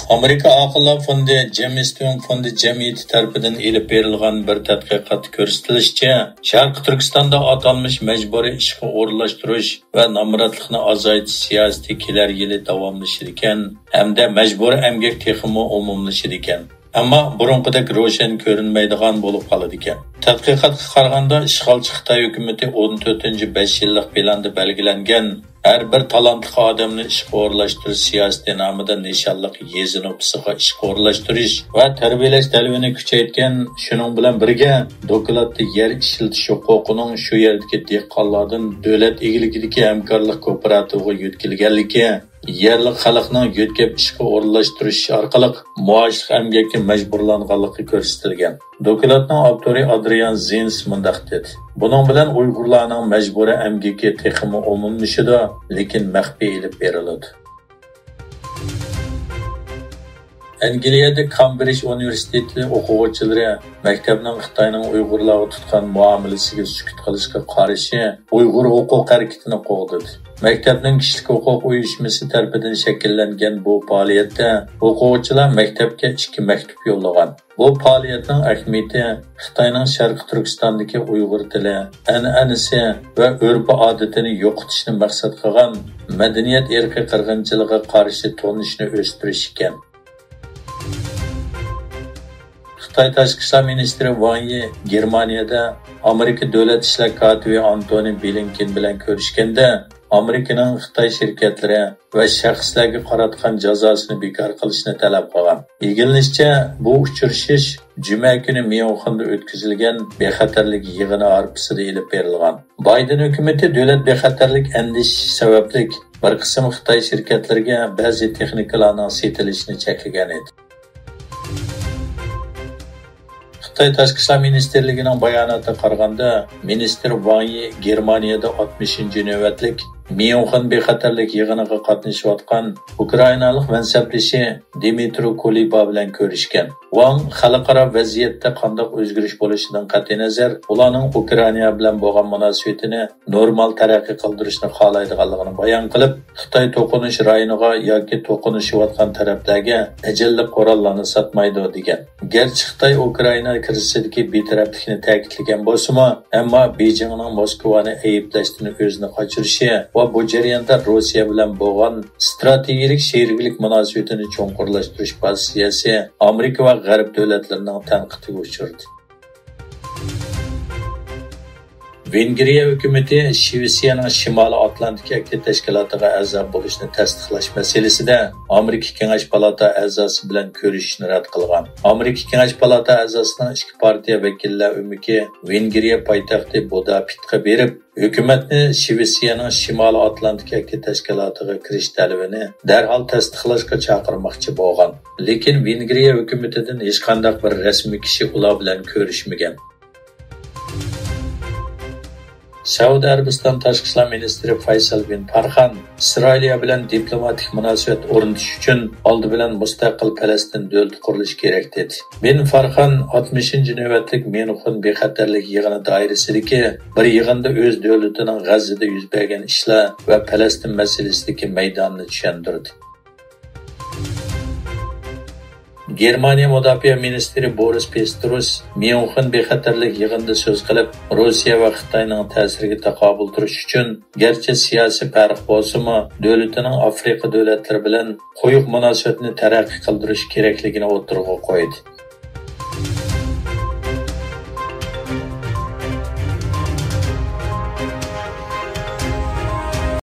Amerika Aqllar Fondi Jamestown Fondi jamiyati tarafidan elib berilgan bir tadqiqot ko'rsatilishicha, Sharq Turkistonda atalmış majburiy ishga o'rnalashtirish va nomrodlikni azaytish siyosati kelar yili davomlashar ekan, hamda majburiy emgak texmi umumlashar ekan. Ammo burunqidek ro'shan ko'rinmaydigan bo'lib qoladi ekan. Tadqiqotga qaraganda ishg'olchi Xitoy hukumati 14-5 yillik planda belgilangan har bir talantli odamni ishga o'rnalashtirish siyosati nomida nishonliq yezi nopisiga ishga o'rnalashtirish va tarbiyalash talabini kuchaytgan. Shuning bilan birga dokladda yer ishiltish huquqining shu yerdagi dehqonlardan davlat egiligidagi hamkorlik kooperativiga yetkazilganligi, yerli xalqning yo'tkab ishga o'rnalashtirish orqali muoshlik emgakka majburlanganligi ko'rsatilgan. Dokladning avtori Adrian Zins mundaq dedi: "Buning bilan Uyg'urlarning majburiy emgaki texmi umumlashadi, lekin maxfiy elib beriladi." Angliyada Cambridge Universiteti o'quvchilari maktabning Xitoyning Uyg'urlarga tutgan muomalasiga sukut qilishga qarshi Uyg'ur huquq harakatini qo'lladi. Maktabning kishilik huquq uyushmasi tomonidan shakllangan bu faoliyatda o'quvchilar maktabga 2 maktub yo'llagan. Bu faoliyatning ahamiyati Xitoyning Sharq Turkistondagi Uyg'ur tili, an'anasi va urf-odatini yo'qotishni maqsad qilgan madaniyat irqiy qirg'inchiligiga qarshi tonishni o'stirish ekan. Xitoy Tashqi ishlar ministri Wang Yi Germaniyada Amerika davlat ishlar kotibi Antony Blinken bilan ko'rishganda Amerikaning Xitoy shirkatlari va shaxslarga qaratgan jazosini bekor qilishni talab qilgan. Ilgarilishicha, bu uchrashish juma kuni Myunxenda o'tkazilgan bexatarlik yig'ini arifasida elib berilgan. Bayden hukumati davlat bexatarlik andishi sababli bir qism Xitoy shirkatlariga ba'zi texnikalarning sotilishini cheklagan edi. Xitoy Tashqi ishlar ministerligining bayonotiga qaraganda, ministr Wang Yi Germaniyada 60-navbatlik Myunxen bexatarlik yig'iniga qatnashayotgan Ukrainalik mansablishi Dmitry Kuleba bilan ko'rishgan. Wang xalqaro vaziyatda qanday o'zgarish bo'lishidan qat'iy nazar, ularning Ukraina bilan bo'lgan munosabatini normal taraqqiy qildirishni xohlaydiganligini bayon qilib, Xitoy to'qinish rayoniga yoki to'qinishayotgan taraflarga ajalli qurollarni sotmaydi degan. Garchi Xitoy Ukraina krizisidagi betaraflikni ta'kidlagan bo'lsa-mu, ammo Beijingning Moskvani ayblashdan o'zini qochirishi va bu jarayonda Rossiya bilan bo'lgan strategik sheriklik munosabatini cho'nqurlashtirish pozitsiyasi Amerika va G'arb davlatlarining tanqidiga uchradi. Vengriya hukumati Shvetsiyaning Shimoliy Atlantik Akli tashkilotiga a'zo bo'lishni tasdiqlash masalasida Amerika Kengash palata a'zosi bilan ko'rishishni rad qilgan. Amerika Kengash palata a'zosining 2 partiya vakillar umiki Vengriya poytaxti Budapestga berib, hukumatni Shvetsiyaning Shimoliy Atlantik Akli tashkilotiga kirish talabini darhol tasdiqlashga chaqirmoqchi bo'lgan. Lekin Vengriya hukumatidan hech qanday bir rasmiy kishi ular bilan ko'rishmagan. Saudiya Arabiston Tashqi ishlar ministri Faysal bin Farhan Isroiliya bilan diplomatik munosabat o'rnatish uchun oldi bilan mustaqil Falastin davlati qurilishi kerak dedi. Bin Farhan 60-navbatlik Myunxen bexatarlik yig'ini doirasidagi bir yig'inda o'z davlatining G'azzada yuz bergan ishlar va Falastin masalasidagi maydonini tushuntirdi. Germaniya Mudofaa ministri Boris Pistorius Myunxen bexatarlik yig'inida so'z qilib, Rossiya va Xitoyning ta'siriga taqobil turish uchun garchi siyosiy farq bo'lsa-mu, davlatining Afrika davlatlari bilan quyuq munosabatni taraqqiy qildirish kerakligini o'tirg'a qo'ydi.